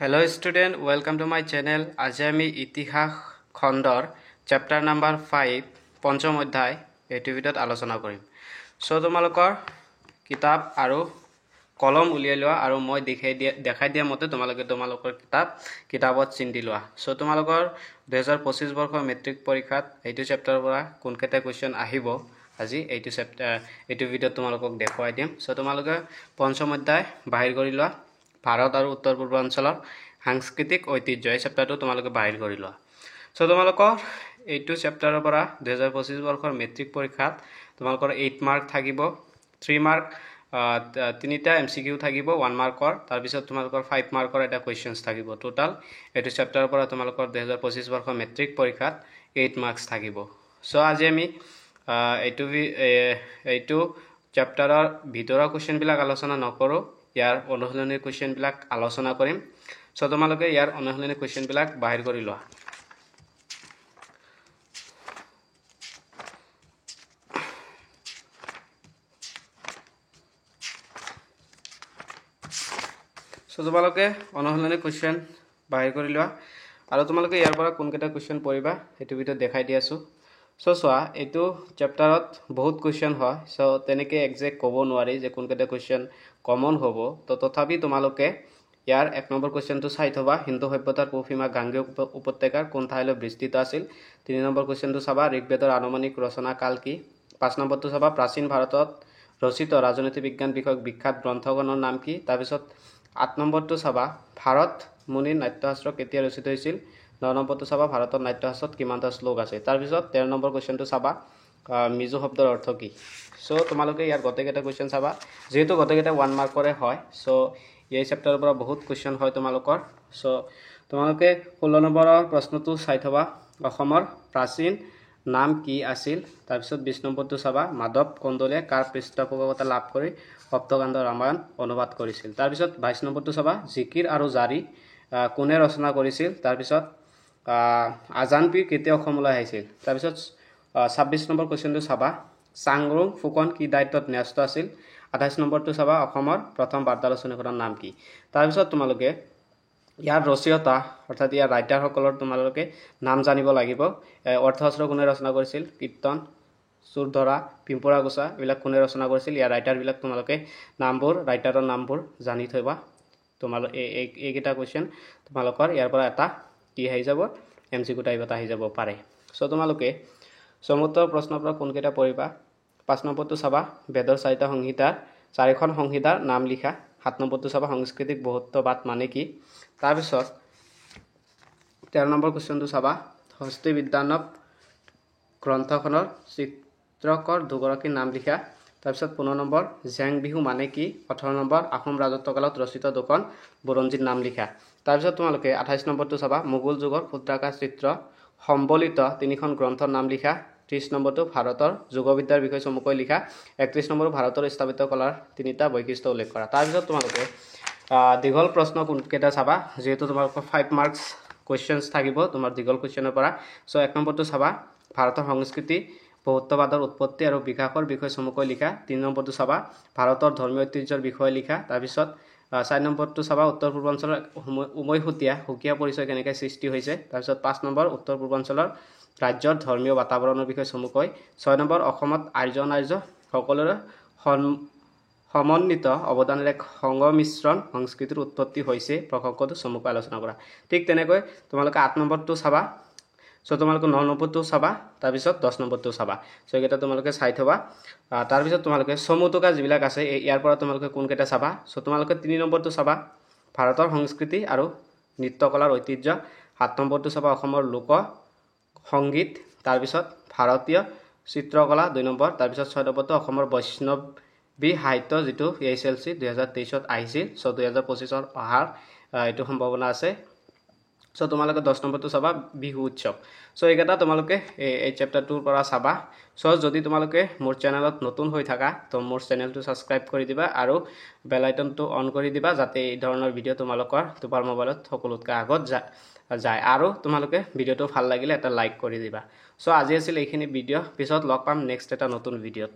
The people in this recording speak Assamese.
Hello student, welcome to my channel. আজি আমি ইতিহাস খণ্ডৰ চেপ্টাৰ নাম্বাৰ 5 পঞ্চম অধ্যায় এইটো ভিডিঅ'ত আলোচনা কৰিম। সো তোমালোকৰ কিতাপ আৰু কলম উলিয়াই লোৱা আৰু মই দেখাই দিয়া মতে তোমালোকৰ কিতাপত চিন্তি লোৱা। সো তোমালোকৰ 2025 বৰ্ষৰ মেট্ৰিক পৰীক্ষাত এইটো চেপ্টাৰৰ পৰা কোনকেইটা কোৱেশ্চন আহিব আজি এইটো ভিডিঅ'ত তোমালোকক দেখুৱাই দিম। সো তোমালোকে পঞ্চম অধ্যায় বাহিৰ কৰি লোৱা। ভাৰত আৰু উত্তৰ পূৰ্বাঞ্চলৰ সাংস্কৃতিক ঐতিহ্য এই চেপ্টাৰটো তোমালোকে বাহিৰ কৰি লোৱা। সো তোমালোকৰ এইটো চেপ্টাৰৰ পৰা 2025 বৰ্ষৰ মেট্ৰিক পৰীক্ষাত তোমালোকৰ 8 মাৰ্ক থাকিব, 3 মাৰ্ক তিনিটা MCQ থাকিব 1 মাৰ্কৰ, তাৰ পিছত তোমালোকৰ 5 মাৰ্কৰ এটা কোৱেশ্চনছ থাকিব। টোটাল এইটো চেপ্টাৰৰ পৰা তোমালোকৰ 2025 বৰ্ষৰ মেট্ৰিক পৰীক্ষাত 8 মাৰ্কছ থাকিব। সো আজি আমি এইটো চেপ্টাৰৰ ভিতৰৰ কোৱেশ্চনবিলাক আলোচনা নকৰো, ইয়াৰ অনুশীলনী কোৱেশ্চনবিলাক আলোচনা কৰিম। সো তোমালোকে ইয়াৰ অনুশীলনী কোৱেশ্চনবিলাক বাহিৰ কৰি লোৱা। সো তোমালোকে অনুশীলনী কোৱেশ্চন বাহিৰ কৰি লোৱা আৰু তোমালোকে ইয়াৰ পৰা কোনকেইটা কোৱেশ্চন পঢ়িবা সেইটো ভিডিঅ'ত দেখাই দি আছো। সো চোৱা, এইটো চেপ্টাৰত বহুত কোৱেশ্চন হয়। সো তেনেকৈ একজেক্ট ক'ব নোৱাৰি যে কোনকেইটা কোৱেশ্চন কমন হ'ব। তো তথাপি তোমালোকে ইয়াৰ 1 নম্বৰ কোৱেশ্চনটো চাই থবা, হিন্দু সভ্যতাৰ পূবসীমা গাঙ্গেয় উপত্যকাৰ কোন ঠাইলৈ বিস্তৃত আছিল। 3 নম্বৰ কুৱেশ্চনটো চাবা, ঋগ্বেদৰ আনুমানিক ৰচনা কাল কি। 5 নম্বৰটো চাবা, প্ৰাচীন ভাৰতত ৰচিত ৰাজনীতি বিজ্ঞান বিষয়ক বিখ্যাত গ্ৰন্থখনৰ নাম কি। তাৰপিছত 8 নম্বৰটো চাবা, ভাৰত মুনিৰ নাট্যশাস্ত্ৰ কেতিয়া ৰচিত হৈছিল। 9 নম্বৰটো চাবা, ভাৰতৰ নাট্যশাস্ত্ৰত কিমানটা শ্লোক আছে। তাৰপিছত 13 নম্বৰ কুৱেশ্চনটো চাবা, মিজো শব্দৰ অৰ্থ কি। সো তোমালোকে ইয়াৰ গোটেইকেইটা কুৱেশ্চন চাবা, যিহেতু গোটেইকেইটা 1 মাৰ্কৰে হয়। সো এই চেপ্টাৰৰ পৰা বহুত কুৱেশ্চন হয় তোমালোকৰ। সো তোমালোকে 16 নম্বৰৰ প্ৰশ্নটো চাই থবা, অসমৰ প্ৰাচীন নাম কি আছিল। তাৰপিছত 20 নম্বৰটো চাবা, মাধৱ কন্দলীয়ে কাৰ পৃষ্ঠপোষকতা লাভ কৰি সপ্তকাণ্ড ৰামায়ণ অনুবাদ কৰিছিল। তাৰপিছত 22 নম্বৰটো চাবা, জিকিৰ আৰু জাৰি কোনে ৰচনা কৰিছিল। তাৰপিছত আজান পীৰ কেতিয়া অসমলৈ আহিছিল। তাৰপিছত 26 নম্বৰ কুৱেশ্চনটো চাবা, চাংৰুং ফুকন কি দায়িত্বত ন্যস্ত আছিল। 28 নম্বৰটো চাবা, অসমৰ প্ৰথম বাৰ্তা আলোচনীখনৰ নাম কি। তাৰপিছত তোমালোকে ইয়াৰ ৰচয়িতা অৰ্থাৎ ইয়াৰ ৰাইটাৰসকলৰ তোমালোকে নাম জানিব লাগিব। অৰ্থশাস্ত্ৰ কোনে ৰচনা কৰিছিল, কীৰ্তন, চুৰধৰা, পিম্পুৰা গোচা এইবিলাক কোনে ৰচনা কৰিছিল। ইয়াৰ ৰাইটাৰবিলাক তোমালোকে ৰাইটাৰৰ নামবোৰ জানি থবা। তোমালোকে এইকেইটা কুৱেশ্চন তোমালোকৰ ইয়াৰ পৰা এটা কি আহি যাব, MCQ টাইপ এটা আহি যাব পাৰে। সো তোমালোকে সমুদ্ৰৰ প্ৰশ্নৰ পৰা কোনকেইটা পঢ়িবা। 5 নম্বৰটো চাবা, বেদৰ 4টা সংহিতাৰ 4খন সংহিতাৰ নাম লিখা। 7 নম্বৰটো চাবা, সাংস্কৃতিক বহুত্ববাদ মানে কি। তাৰপিছত 13 নম্বৰ কুৱেশ্চনটো চাবা, হস্তি বিদ্যানৱ গ্ৰন্থখনৰ চিত্ৰকৰ দুগৰাকীৰ নাম লিখা। তাৰপিছত 15 নম্বৰ, জেং বিহু মানে কি। 18 নম্বৰ, আহোম ৰাজত্বকালত ৰচিত 2খন বুৰঞ্জীৰ নাম লিখা। তাৰপিছত তোমালোকে 28 নম্বৰটো চাবা, মোগল যুগৰ ক্ষুদ্ৰাকাৰ চিত্ৰ সম্বলিত 3খন গ্ৰন্থৰ নাম লিখা। 30 নম্বৰটো, ভাৰতৰ যোগবিদ্যাৰ বিষয়ে চমুকৈ লিখা। 31 নম্বৰ, ভাৰতৰ স্থাপিত কলাৰ 3টা বৈশিষ্ট্য উল্লেখ কৰা। তাৰপিছত তোমালোকে দীঘল প্ৰশ্ন কোনকেইটা চাবা, যিহেতু তোমালোকৰ 5 মাৰ্কছ কুৱেশ্চনছ থাকিব তোমাৰ দীঘল কুৱেশ্চনৰ পৰা। সো 1 নম্বৰটো চাবা, ভাৰতৰ সংস্কৃতি বহুত্ববাদৰ উৎপত্তি আৰু বিকাশৰ বিষয়ে চমুকৈ লিখা। 3 নম্বৰটো চাবা, ভাৰতৰ ধৰ্মীয় ঐতিহ্যৰ বিষয়ে লিখা। তাৰপিছত 4 নম্বৰটো চাবা, উত্তৰ পূৰ্বাঞ্চলৰ উমৈহতীয়া সুকীয়া পৰিচয় কেনেকৈ সৃষ্টি হৈছে। তাৰপিছত 5 নম্বৰ, উত্তৰ পূৰ্বাঞ্চলৰ ৰাজ্যৰ ধৰ্মীয় বাতাবৰণৰ বিষয়ে চমুকৈ। 6 নম্বৰ, অসমত আৰ্য অনাৰ্য সকলোৰে সমন্বিত অৱদানেৰে এক সংমিশ্ৰণ সংস্কৃতিৰ উৎপত্তি হৈছে প্ৰসংগটো চমুকৈ আলোচনা কৰা। ঠিক তেনেকৈ তোমালোকে 8 নম্বৰটো চাবা। সো তোমালোকে 9 নম্বৰটো চাবা, তাৰপিছত 10 নম্বৰটো চাবা। সো এইকেইটা তোমালোকে চাই থবা। তাৰপিছত তোমালোকে চমু টোকা যিবিলাক আছে ইয়াৰ পৰা তোমালোকে কোনকেইটা চাবা। সো তোমালোকে 3 নম্বৰটো চাবা, ভাৰতৰ সংস্কৃতি আৰু নৃত্যকলাৰ ঐতিহ্য। 7 নম্বৰটো চাবা, অসমৰ লোক সংগীত। তাৰপিছত ভাৰতীয় চিত্ৰকলা 2 নম্বৰ। তাৰপিছত 6 নম্বৰটো অসমৰ বৈষ্ণৱী সাহিত্য, যিটো SLC 2023ত আহিছিল। সো 2025ত অহাৰ এইটো সম্ভাৱনা আছে। সো তোমালোকে 10 নম্বৰটো চাবা, বিহু উৎসৱ। সো এইকেইটা তোমালোকে এই চেপ্টাৰটোৰ পৰা চাবা। সো যদি তোমালোকে মোৰ চেনেলত নতুন হৈ থাকা তো মোৰ চেনেলটো ছাবস্ক্ৰাইব কৰি দিবা আৰু বেল আইকনটো অন কৰি দিবা, যাতে এই ধৰণৰ ভিডিঅ' তোমাৰ মোবাইলত সকলোতকৈ আগত যায়। আৰু তোমালোকে ভিডিঅ'টো ভাল লাগিলে এটা লাইক কৰি দিবা। সো আজি আছিল এইখিনি ভিডিঅ', পিছত লগ পাম নেক্সট এটা নতুন ভিডিঅ'ত।